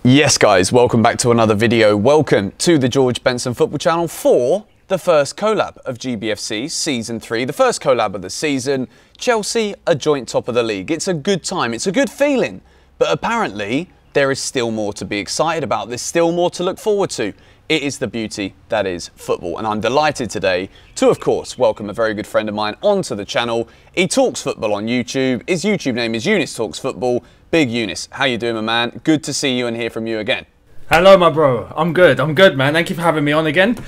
Yes guys, welcome back to another video. Welcome to the George Benson Football Channel for the first collab of GBFC Season 3. The first collab of the season. Chelsea are joint top of the league. It's a good time, it's a good feeling. But apparently there is still more to be excited about. There's still more to look forward to. It is the beauty that is football. And I'm delighted today to, of course, welcome a very good friend of mine onto the channel. He talks football on YouTube. His YouTube name is Younes Talks Football. Big Younes, how you doing, my man? Good to see you and hear from you again. Hello, my bro. I'm good, man. Thank you for having me on again.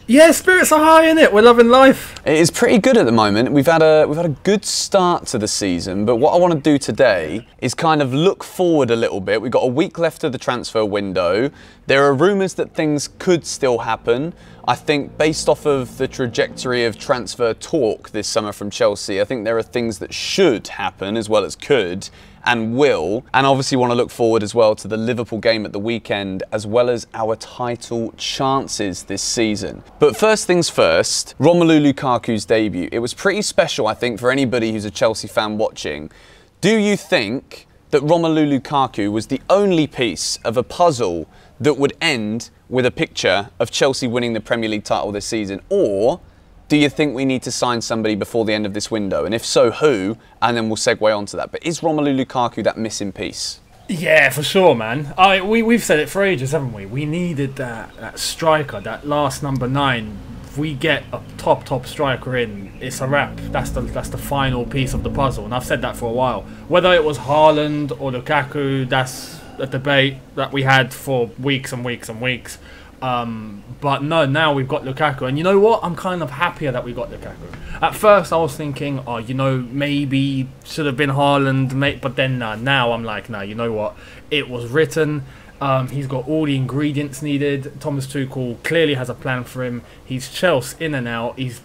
Yeah, spirits are high, innit? We're loving life. It is pretty good at the moment. We've had a good start to the season, but what I want to do today is kind of look forward a little bit. We've got a week left of the transfer window. There are rumours that things could still happen. I think based off of the trajectory of transfer talk this summer from Chelsea, I think there are things that should happen as well as could and will. And obviously want to look forward as well to the Liverpool game at the weekend, as well as our title chances this season. But first things first, Romelu Lukaku's debut. It was pretty special, I think, for anybody who's a Chelsea fan watching. Do you think that Romelu Lukaku was the only piece of a puzzle that would end with a picture of Chelsea winning the Premier League title this season? Or do you think we need to sign somebody before the end of this window? And if so, who? And then we'll segue onto that. But is Romelu Lukaku that missing piece? Yeah, for sure, man. We've said it for ages, haven't we? We needed that striker, that last number 9. If we get a top striker in, it's a wrap. That's the final piece of the puzzle. And I've said that for a while. Whether it was Haaland or Lukaku, that's a debate that we had for weeks and weeks and weeks. But no, now we've got Lukaku, and you know what? I'm kind of happier that we got Lukaku. At first I was thinking, oh, you know, maybe should have been Haaland, but then now I'm like, no, you know what? It was written. He's got all the ingredients needed. Thomas Tuchel clearly has a plan for him. He's Chelsea in and out. He's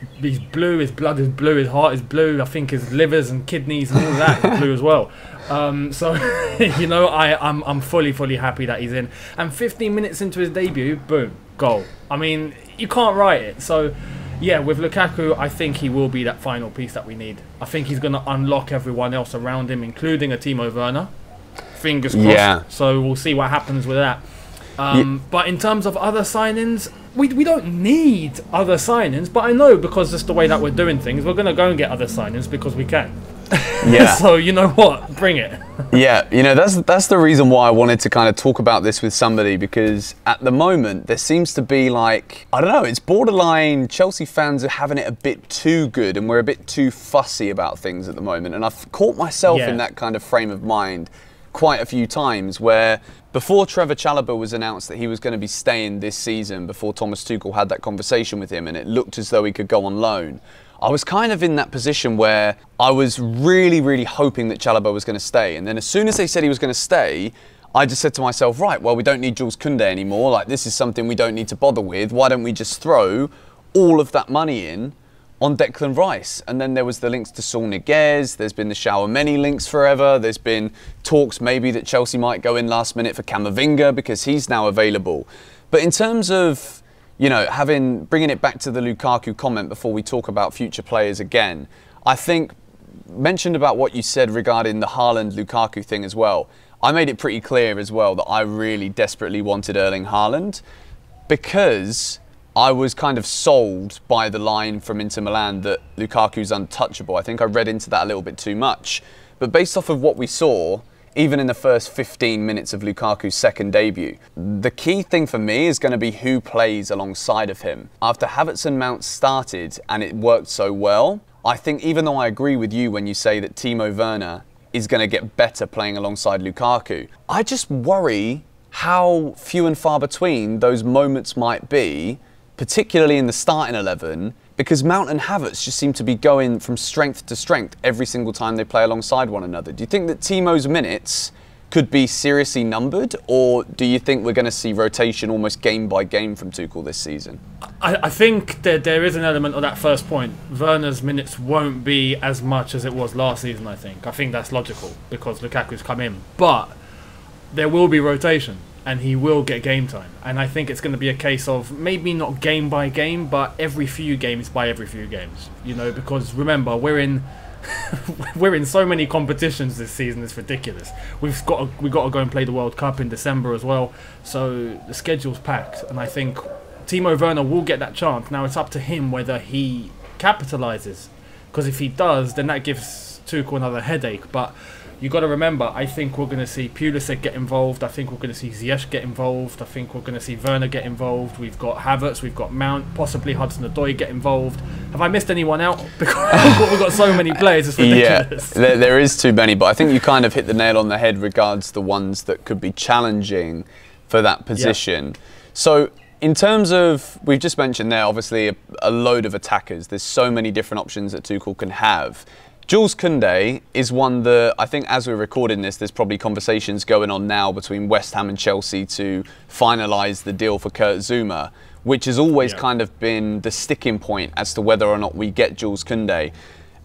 blue. His blood is blue. His heart is blue. I think his livers and kidneys and all that is blue as well. So you know, I'm fully happy that he's in. And 15 minutes into his debut, boom, goal. I mean, you can't write it. So yeah, with Lukaku, I think he will be that final piece that we need. I think he's going to unlock everyone else around him, including a Timo Werner. Fingers crossed. Yeah. So we'll see what happens with that. But in terms of other signings, we don't need other signings. But I know, because it's the way that we're doing things, we're going to go and get other signings because we can. Yeah. So you know what? Bring it. Yeah, you know, that's the reason why I wanted to kind of talk about this with somebody, because at the moment there seems to be, like, I don't know, it's borderline Chelsea fans are having it a bit too good and we're a bit too fussy about things at the moment. And I've caught myself in that kind of frame of mind quite a few times, where before Trevor Chalobah was announced that he was going to be staying this season, before Thomas Tuchel had that conversation with him and it looked as though he could go on loan, I was kind of in that position where I was really hoping that Chalobah was going to stay. And then as soon as they said he was going to stay, I just said to myself, right, well, we don't need Jules Koundé anymore. Like, this is something we don't need to bother with. Why don't we just throw all of that money in on Declan Rice? And then there was the links to SAUL NIGUEZ. There's been the Tchouaméni links forever. There's been talks maybe that Chelsea might go in last minute for Camavinga because he's now available. But in terms of, you know, bringing it back to the Lukaku comment before we talk about future players again, I think, mentioned about what you said regarding the Haaland-Lukaku thing as well, I made it pretty clear as well that I really desperately wanted Erling Haaland, because I was kind of sold by the line from Inter Milan that Lukaku's untouchable. I think I read into that a little bit too much. But based off of what we saw, even in the first 15 minutes of Lukaku's second debut, the key thing for me is going to be who plays alongside of him. After Havertz and Mount started and it worked so well, I think, even though I agree with you when you say that Timo Werner is going to get better playing alongside Lukaku, I just worry how few and far between those moments might be, particularly in the starting 11, because Mount and Havertz just seem to be going from strength to strength every single time they play alongside one another. Do you think that Timo's minutes could be seriously numbered, or do you think we're going to see rotation almost game by game from Tuchel this season? I think that there is an element of that first point. Werner's minutes won't be as much as it was last season, I think. I think that's logical because Lukaku's come in. But there will be rotation, and he will get game time. And I think it's going to be a case of maybe not game by game, but every few games by every few games. You know, because remember, we're in we're in so many competitions this season. It's ridiculous. We've got to go and play the World Cup in December as well. So the schedule's packed, and I think Timo Werner will get that chance. Now it's up to him whether he capitalises, because if he does, then that gives Tuchel another headache. But you got to remember, I think we're going to see Pulisic get involved. I think we're going to see Ziyech get involved. I think we're going to see Werner get involved. We've got Havertz, we've got Mount, possibly Hudson-Odoi get involved. Have I missed anyone out? Because we've got so many players, it's ridiculous. Yeah, there is too many, but I think you kind of hit the nail on the head regards the ones that could be challenging for that position. Yeah. So in terms of, we've just mentioned there, obviously a load of attackers. There's so many different options that Tuchel can have. Jules Koundé is one that I think, as we're recording this, there's probably conversations going on now between West Ham and Chelsea to finalise the deal for Kurt Zouma, which has always kind of been the sticking point as to whether or not we get Jules Koundé.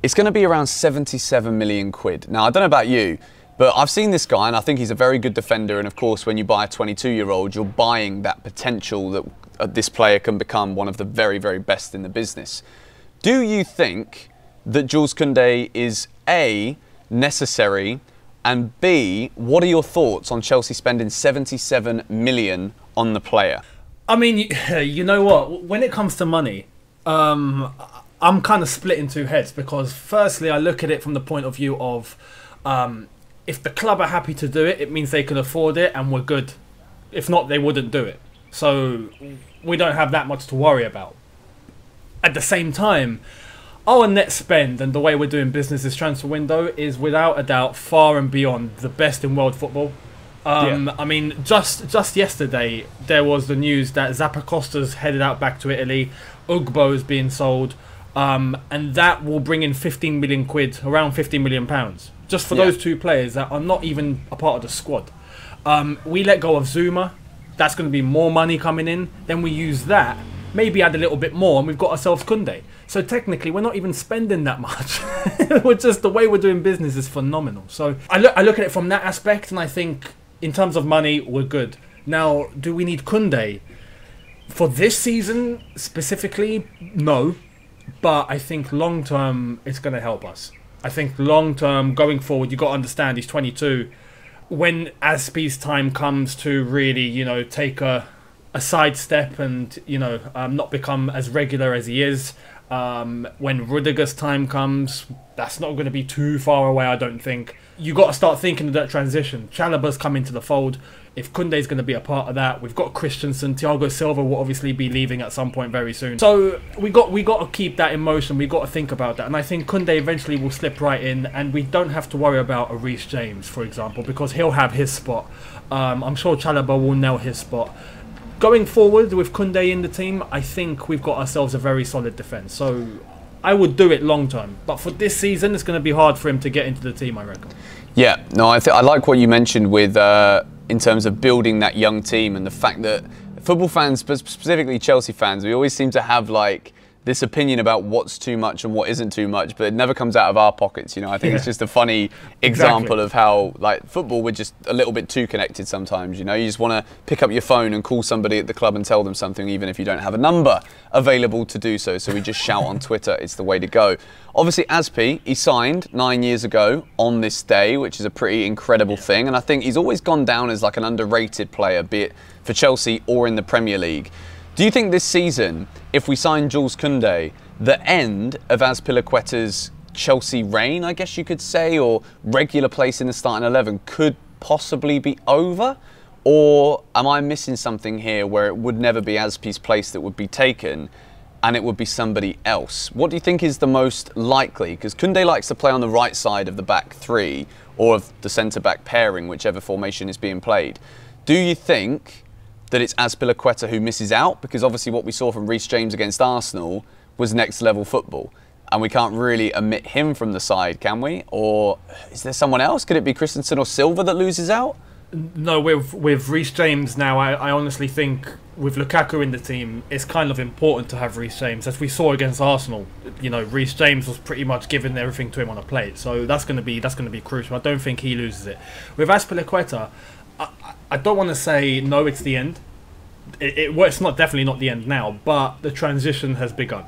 It's going to be around 77 million quid. Now, I don't know about you, but I've seen this guy and I think he's a very good defender. And of course, when you buy a 22-year-old, you're buying that potential that this player can become one of the very, very best in the business. Do you think that Jules Koundé is A, necessary, and B, what are your thoughts on Chelsea spending 77 million on the player? I mean, you know what? When it comes to money, I'm kind of split in two heads, because firstly, I look at it from the point of view of if the club are happy to do it, it means they can afford it and we're good. If not, they wouldn't do it. So we don't have that much to worry about. At the same time, our net spend and the way we're doing business this transfer window is without a doubt far and beyond the best in world football. I mean, just yesterday there was the news that Zappacosta's headed out back to Italy, Ugbo's being sold, and that will bring in 15 million quid, around 15 million pounds, just for those two players that are not even a part of the squad. We let go of Zouma, that's going to be more money coming in, then we use that, maybe add a little bit more, and we've got ourselves Koundé. So technically, we're not even spending that much. We're just, the way we're doing business is phenomenal. So I look at it from that aspect, and I think in terms of money, we're good. Now, do we need Koundé? For this season specifically, no. But I think long term, it's going to help us. I think long term, going forward, you've got to understand he's 22. When Aspie's time comes to really, you know, take a sidestep and, you know, not become as regular as he is, when Rudiger's time comes, that's not going to be too far away, I don't think. You got to start thinking of that transition. Chalobah's come into the fold. If Koundé's going to be a part of that, we've got Christensen. Thiago Silva will obviously be leaving at some point very soon. So we got to keep that in motion. We got to think about that. And I think Koundé eventually will slip right in, and we don't have to worry about a Reece James, for example, because he'll have his spot. I'm sure Chalobah will nail his spot. Going forward with Koundé in the team, I think we've got ourselves a very solid defence. So I would do it long term. But for this season, it's going to be hard for him to get into the team, I reckon. Yeah, no, I like what you mentioned with in terms of building that young team, and the fact that football fans, specifically Chelsea fans, we always seem to have like this opinion about what's too much and what isn't too much, but it never comes out of our pockets. You know, I think it's just a funny example of how, like, football, we're just a little bit too connected sometimes. You know, you just want to pick up your phone and call somebody at the club and tell them something, even if you don't have a number available to do so. So we just shout on Twitter. It's the way to go. Obviously, Aspie, he signed 9 years ago on this day, which is a pretty incredible thing. And I think he's always gone down as like an underrated player, be it for Chelsea or in the Premier League. Do you think this season, if we sign Jules Koundé, the end of Azpilicueta's Chelsea reign, I guess you could say, or regular place in the starting 11 could possibly be over? Or am I missing something here where it would never be Azpi's place that would be taken and it would be somebody else? What do you think is the most likely? Because Koundé likes to play on the right side of the back three or of the centre-back pairing, whichever formation is being played. Do you think that it's Azpilicueta who misses out? Because obviously what we saw from Reece James against Arsenal was next level football, and we can't really omit him from the side, can we? Or is there someone else? Could it be Christensen or Silva that loses out? No, with Reece James now, I honestly think with Lukaku in the team, it's kind of important to have Reece James. As we saw against Arsenal, you know, Reece James was pretty much giving everything to him on a plate, so that's going to be crucial. I don't think he loses it. With Azpilicueta, I don't want to say no, it's the end. Well, it's not, definitely not the end now, but the transition has begun.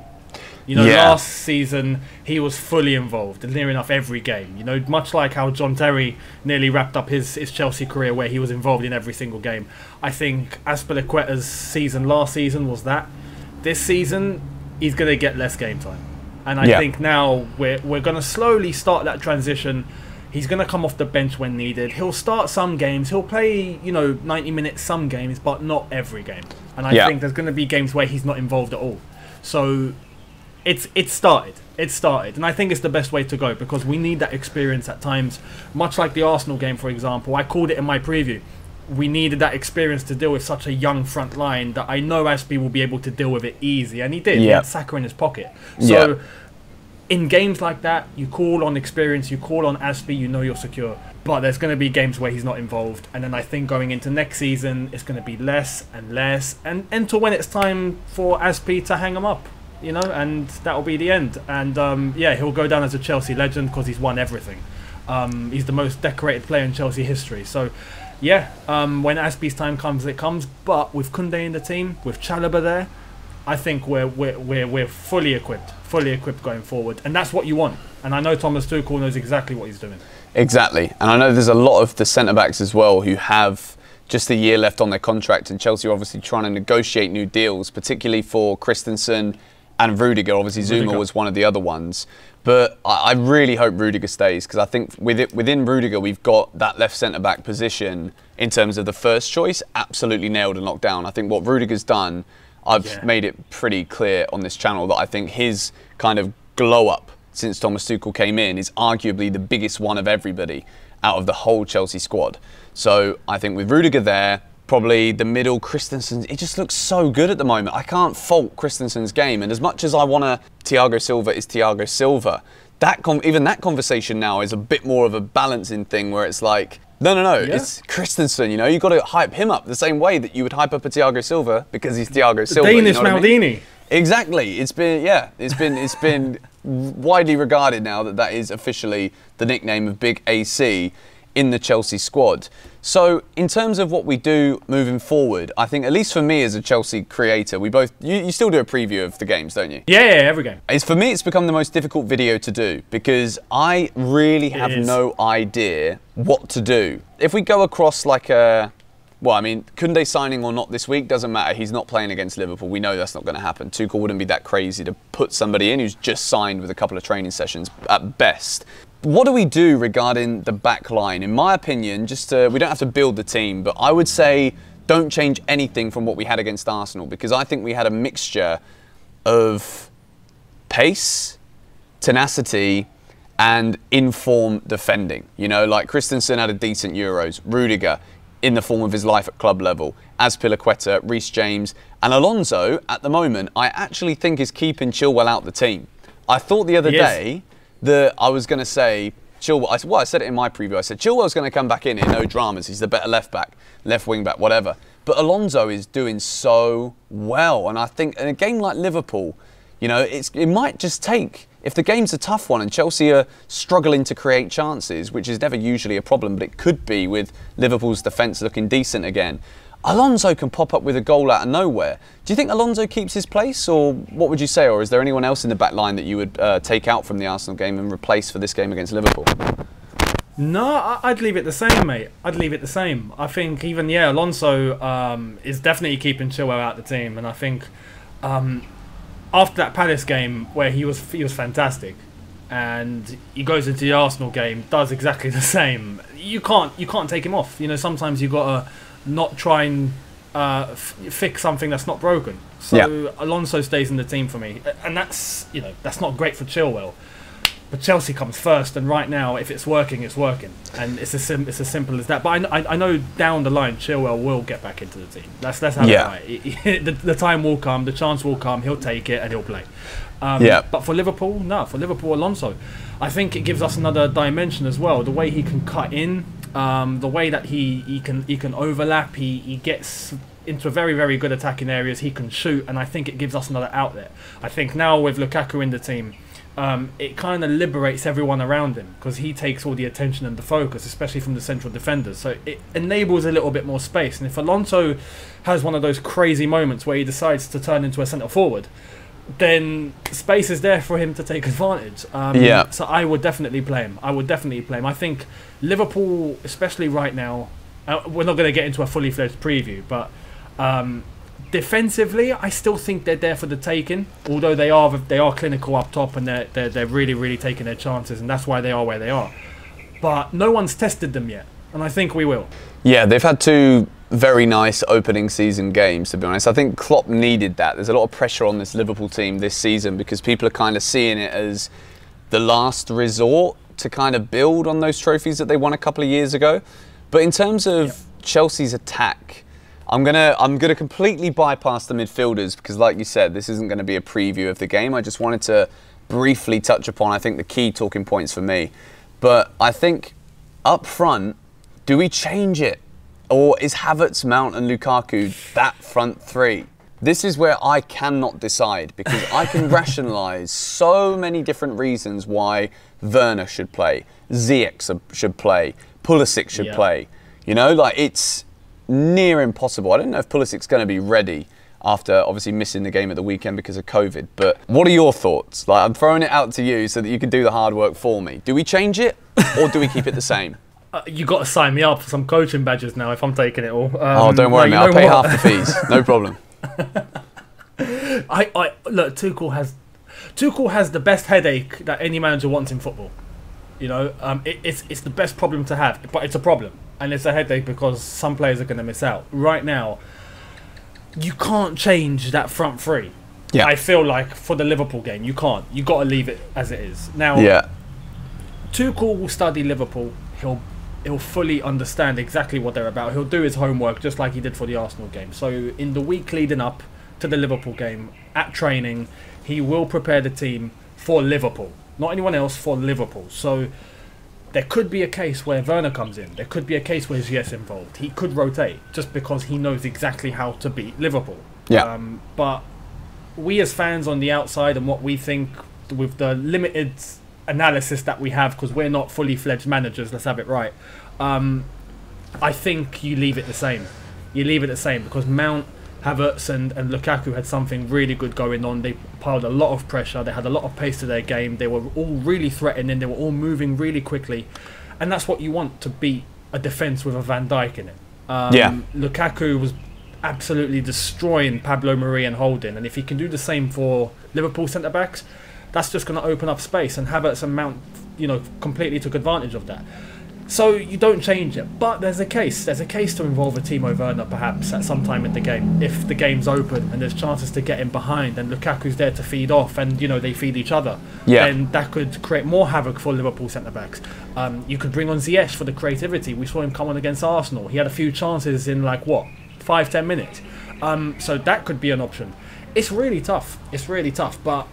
You know, Yeah. last season he was fully involved in near enough every game. You know, much like how John Terry nearly wrapped up his Chelsea career where he was involved in every single game. I think Azpilicueta's season last season was that. This season, he's going to get less game time. And I think now we're going to slowly start that transition. He's going to come off the bench when needed. He'll start some games. He'll play, you know, 90 minutes some games, but not every game. And I think there's going to be games where he's not involved at all. So it's started. It's started. And I think it's the best way to go because we need that experience at times. Much like the Arsenal game, for example. I called it in my preview. We needed that experience to deal with such a young front line that I know Aspie will be able to deal with it easy. And he did. He had Saka in his pocket. So in games like that, you call on experience, you call on Aspie, you know you're secure. But there's going to be games where he's not involved. And then I think going into next season, it's going to be less and less. And until when it's time for Aspie to hang him up, you know, and that will be the end. And yeah, he'll go down as a Chelsea legend because he's won everything. He's the most decorated player in Chelsea history. So yeah, when Aspie's time comes, it comes. But with Koundé in the team, with Chalobah there, I think we're fully equipped going forward, and that's what you want. And I know Thomas Tuchel knows exactly what he's doing. Exactly, and I know there's a lot of the centre backs as well who have just a year left on their contract, and Chelsea are obviously trying to negotiate new deals, particularly for Christensen and Rudiger. Obviously, Zuma was one of the other ones. But I really hope Rudiger stays because I think within Rudiger, we've got that left centre-back position in terms of the first choice absolutely nailed and locked down. I think what Rudiger's done, I've made it pretty clear on this channel that I think his kind of glow-up since Thomas Tuchel came in is arguably the biggest one of everybody out of the whole Chelsea squad. So I think with Rudiger there, probably the middle, Christensen, it just looks so good at the moment. I can't fault Christensen's game. And as much as I want to, Thiago Silva is Thiago Silva, even that conversation now is a bit more of a balancing thing where it's like, no, it's Christensen, you know, you've got to hype him up the same way that you would hype up a Thiago Silva because he's Thiago Silva. Danish you know Maldini. I mean? Exactly. It's been widely regarded now that is officially the nickname of Big AC in the Chelsea squad. So in terms of what we do moving forward, I think at least for me as a Chelsea creator, you still do a preview of the games, don't you? Yeah, every game. For me, it's become the most difficult video to do because I really have no idea what to do. If we go across like a, well, I mean, Koundé signing or not this week doesn't matter. He's not playing against Liverpool. We know that's not going to happen. Tuchel wouldn't be that crazy to put somebody in who's just signed with a couple of training sessions at best. What do we do regarding the back line? In my opinion, we don't have to build the team, but I would say don't change anything from what we had against Arsenal because I think we had a mixture of pace, tenacity, and in-form defending. You know, like Christensen had a decent Euros, Rudiger in the form of his life at club level, Azpilicueta, Reece James, and Alonso at the moment I actually think is keeping Chilwell out the team. I thought the other day that I was going to say Chilwell, well, I said it in my preview, I said Chilwell's going to come back in no dramas, he's the better left back, left wing back, whatever. But Alonso is doing so well, and I think in a game like Liverpool, you know, it might just take, if the game's a tough one and Chelsea are struggling to create chances, which is never usually a problem, but it could be with Liverpool's defence looking decent again, Alonso can pop up with a goal out of nowhere. Do you think Alonso keeps his place, or what would you say? Or is there anyone else in the back line that you would take out from the Arsenal game and replace for this game against Liverpool? No, I'd leave it the same, mate. I'd leave it the same. I think even, Alonso is definitely keeping Chilwell out the team. And I think after that Palace game where he was fantastic, and he goes into the Arsenal game, does exactly the same, you can't take him off. You know, sometimes you've got to not try and fix something that's not broken. So Alonso stays in the team for me, and that's not great for Chilwell. But Chelsea comes first, and right now, if it's working, it's working, and it's as simple as that. But I know down the line, Chilwell will get back into the team. Let's have it right. The time will come, the chance will come. He'll take it and he'll play. But for Liverpool, Alonso, I think it gives us another dimension as well. The way he can cut in. The way that he can overlap, he gets into very, very good attacking areas, he can shoot, and I think it gives us another outlet. I think now with Lukaku in the team, it kind of liberates everyone around him because he takes all the attention and the focus, especially from the central defenders. So it enables a little bit more space. And if Alonso has one of those crazy moments where he decides to turn into a centre forward, then space is there for him to take advantage. So I would definitely play him. I think Liverpool, especially right now, we're not going to get into a fully fledged preview, but defensively, I still think they're there for the taking. Although they are clinical up top, and they're really taking their chances, and that's why they are where they are. But no one's tested them yet, and I think we will. Yeah, they've had 2 very nice opening season games, to be honest. I think Klopp needed that. There's a lot of pressure on this Liverpool team this season because people are kind of seeing it as the last resort to kind of build on those trophies that they won a couple of years ago. But in terms of Chelsea's attack, I'm gonna completely bypass the midfielders because, like you said, this isn't going to be a preview of the game. I just wanted to briefly touch upon, I think, the key talking points for me. But I think up front, do we change it? Or is Havertz, Mount and Lukaku that front 3? This is where I cannot decide because I can rationalise so many different reasons why Werner should play, Ziyech should play, Pulisic should play. You know, like, it's near impossible. I don't know if Pulisic's going to be ready after obviously missing the game at the weekend because of COVID. But what are your thoughts? Like, I'm throwing it out to you so that you can do the hard work for me. Do we change it or do we keep it the same? You got to sign me up for some coaching badges now if I'm taking it all. Oh, don't worry, mate. I'll pay half the fees. No problem. Look, Tuchel has the best headache that any manager wants in football. You know, it's the best problem to have, but it's a problem, and it's a headache because some players are going to miss out. Right now, you can't change that front 3. Yeah. I feel like for the Liverpool game, you can't. You got to leave it as it is. Now, Tuchel will study Liverpool. He'll fully understand exactly what they're about. He'll do his homework just like he did for the Arsenal game. So in the week leading up to the Liverpool game, at training, he will prepare the team for Liverpool. Not anyone else, for Liverpool. So there could be a case where Werner comes in. There could be a case where Ziyech involved. He could rotate just because he knows exactly how to beat Liverpool. Yeah. But we as fans on the outside and what we think with the limited analysis that we have, because we're not fully fledged managers, let's have it right, I think you leave it the same. You leave it the same because Mount, Havertz and Lukaku had something really good going on. They piled a lot of pressure. They had a lot of pace to their game. They were all really threatening. They were all moving really quickly. And that's what you want to beat a defence with a Van Dijk in it. Lukaku was absolutely destroying Pablo Mari and Holding. And if he can do the same for Liverpool centre-backs, that's just going to open up space. And Havertz and Mount, you know, completely took advantage of that. So you don't change it, but there's a case. There's a case to involve a Timo Werner perhaps at some time in the game. If the game's open and there's chances to get him behind and Lukaku's there to feed off and, you know, they feed each other, then that could create more havoc for Liverpool centre-backs. You could bring on Ziyech for the creativity. We saw him come on against Arsenal. He had a few chances in, like, what, 5-10 minutes. So that could be an option. It's really tough. It's really tough, but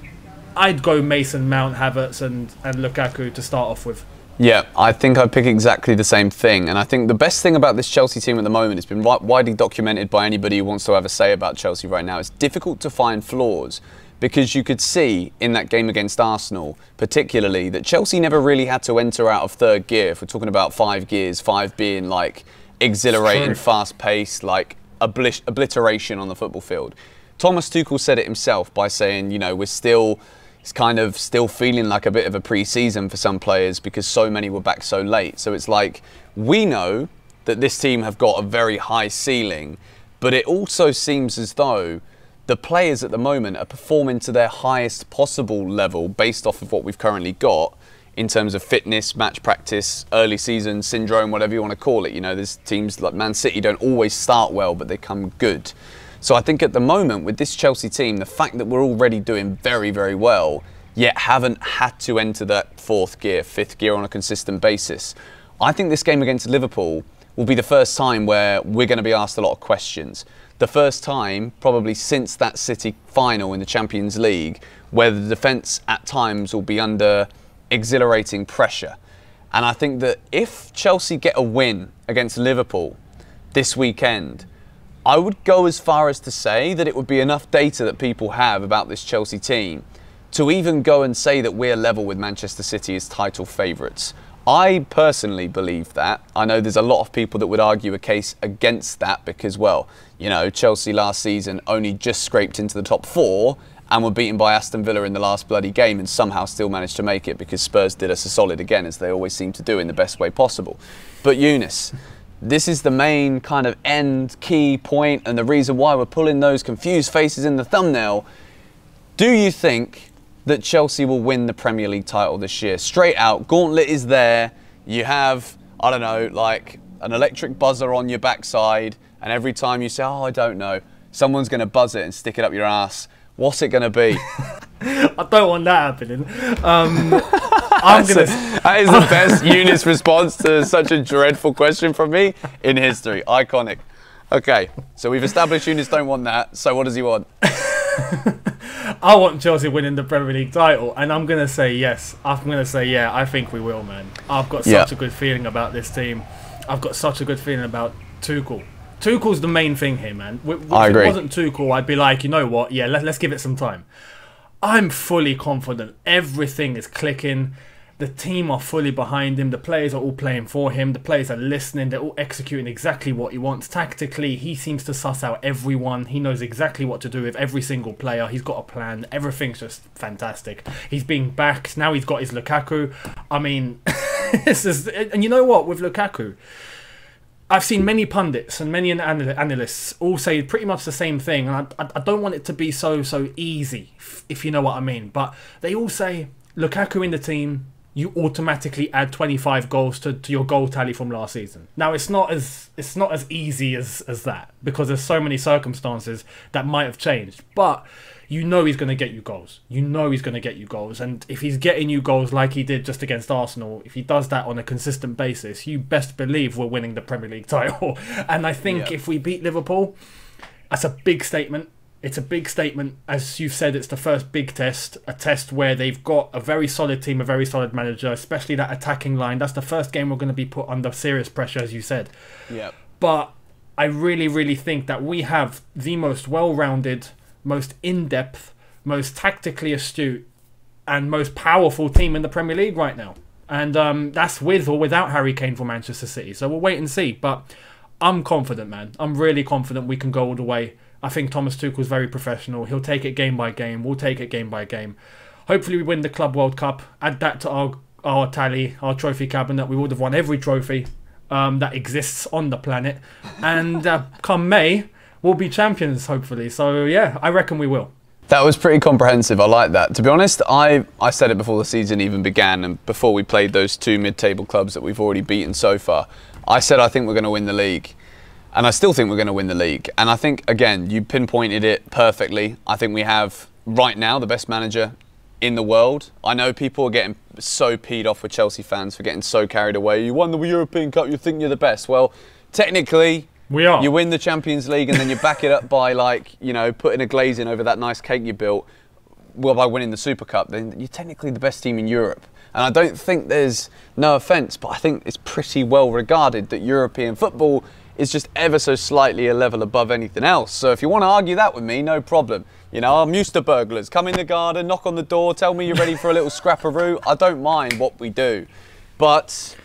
I'd go Mason, Mount, Havertz and Lukaku to start off with. Yeah, I think I'd pick exactly the same thing. And I think the best thing about this Chelsea team at the moment, it's been widely documented by anybody who wants to have a say about Chelsea right now, it's difficult to find flaws because you could see in that game against Arsenal, particularly, that Chelsea never really had to enter out of third gear. If we're talking about 5 gears, 5 being like exhilarating, fast-paced, like obliteration on the football field. Thomas Tuchel said it himself by saying, you know, it's kind of still feeling like a bit of a pre-season for some players because so many were back so late. So it's like, we know that this team have got a very high ceiling, but it also seems as though the players at the moment are performing to their highest possible level based off of what we've currently got in terms of fitness, match practice, early season syndrome, whatever you want to call it. You know, there's teams like Man City don't always start well, but they come good. So I think at the moment with this Chelsea team, the fact that we're already doing very, very well, yet haven't had to enter that 4th gear, 5th gear on a consistent basis, I think this game against Liverpool will be the first time where we're going to be asked a lot of questions. The first time, probably since that City final in the Champions League, where the defence at times will be under exhilarating pressure. And I think that if Chelsea get a win against Liverpool this weekend, I would go as far as to say that it would be enough data that people have about this Chelsea team to even go and say that we're level with Manchester City as title favourites. I personally believe that. I know there's a lot of people that would argue a case against that because, well, you know, Chelsea last season only just scraped into the top 4 and were beaten by Aston Villa in the last bloody game and somehow still managed to make it because Spurs did us a solid again, as they always seem to do, in the best way possible. But Younes, this is the main kind of end key point and the reason why we're pulling those confused faces in the thumbnail. Do you think that Chelsea will win the Premier League title this year? Straight out, gauntlet is there. You have, I don't know, like an electric buzzer on your backside, and every time you say, oh, I don't know, someone's going to buzz it and stick it up your ass. What's it going to be? I don't want that happening. That is the best Younes response to such a dreadful question from me in history. Iconic. Okay, so we've established Younes don't want that. So what does he want? I want Chelsea winning the Premier League title, and I'm going to say yes. I'm going to say, yeah, I think we will, man. I've got such a good feeling about this team. I've got such a good feeling about Tuchel. Tuchel's the main thing here, man. If I agree. If it wasn't Tuchel, I'd be like, you know what? Yeah, let's give it some time. I'm fully confident. Everything is clicking. The team are fully behind him. The players are all playing for him. The players are listening. They're all executing exactly what he wants. Tactically, he seems to suss out everyone. He knows exactly what to do with every single player. He's got a plan. Everything's just fantastic. He's being backed. Now he's got his Lukaku. I mean, and you know what? With Lukaku, I've seen many pundits and many analysts all say pretty much the same thing. And I don't want it to be so easy, if you know what I mean. But they all say, Lukaku in the team, you automatically add 25 goals to your goal tally from last season. Now, it's not as easy as that, because there's so many circumstances that might have changed. But you know he's going to get you goals. You know he's going to get you goals. And if he's getting you goals like he did just against Arsenal, if he does that on a consistent basis, you best believe we're winning the Premier League title. And I think if we beat Liverpool, that's a big statement. It's a big statement. As you've said, it's the first big test, a test where they've got a very solid team, a very solid manager, especially that attacking line. That's the first game we're going to be put under serious pressure, as you said. Yep. But I really, really think that we have the most well-rounded, most in-depth, most tactically astute and most powerful team in the Premier League right now. And that's with or without Harry Kane for Manchester City. So we'll wait and see. But I'm confident, man. I'm really confident we can go all the way. I think Thomas Tuchel's very professional. He'll take it game by game. We'll take it game by game. Hopefully we win the Club World Cup. Add that to our tally, our trophy cabinet. We would have won every trophy that exists on the planet. And come May, we'll be champions, hopefully. So, yeah, I reckon we will. That was pretty comprehensive. I like that. To be honest, I said it before the season even began and before we played those two mid-table clubs that we've already beaten so far. I said I think we're going to win the league. And I still think we're going to win the league. And I think, again, you pinpointed it perfectly. I think we have, right now, the best manager in the world. I know people are getting so peed off with Chelsea fans for getting so carried away. You won the European Cup, you think you're the best. Well, technically, we are. You win the Champions League and then you back it up by, like, you know, putting a glazing over that nice cake you built. Well, by winning the Super Cup, then you're technically the best team in Europe. And I don't think there's, no offence, but I think it's pretty well regarded that European football is just ever so slightly a level above anything else. So if you want to argue that with me, no problem. You know, I'm used to burglars. Come in the garden, knock on the door, tell me you're ready for a little scrapperoo. I don't mind what we do. But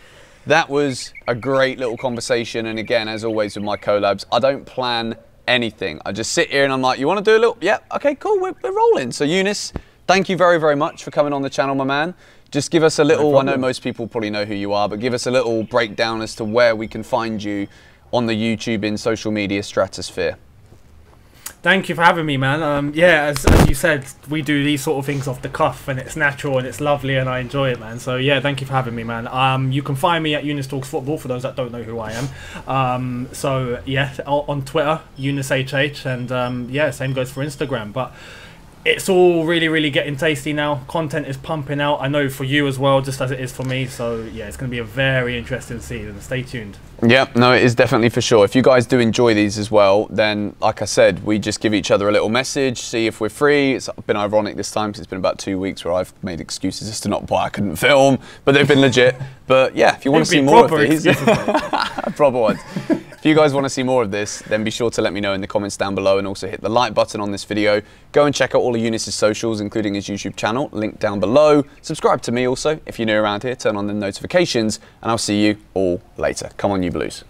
that was a great little conversation. And again, as always with my collabs, I don't plan anything. I just sit here and I'm like, you want to do a little? Yeah, okay, cool, we're rolling. So Younes, thank you very, very much for coming on the channel, my man. Just give us a little, I know most people probably know who you are, but give us a little breakdown as to where we can find you on the YouTube in social media stratosphere. Thank you for having me, man. Yeah, as you said, we do these sort of things off the cuff and it's natural and it's lovely and I enjoy it, man. So yeah, thank you for having me, man. You can find me at Younes Talks Football for those that don't know who I am. So yeah, on Twitter, YounesHH, and yeah, same goes for Instagram. But it's all really, really getting tasty now. Content is pumping out. I know for you as well, just as it is for me. So yeah, it's going to be a very interesting season. Stay tuned. Yeah, no, it is definitely for sure. If you guys do enjoy these as well, then like I said, we just give each other a little message, see if we're free. It's been ironic this time because it's been about 2 weeks where I've made excuses as to not why I couldn't film, but they've been legit. But yeah, if you want to see more of these, proper ones. If you guys want to see more of this, then be sure to let me know in the comments down below and also hit the like button on this video. Go and check out all of Younes' socials, including his YouTube channel, link down below. Subscribe to me also if you're new around here, turn on the notifications, and I'll see you all later. Come on, you Blues.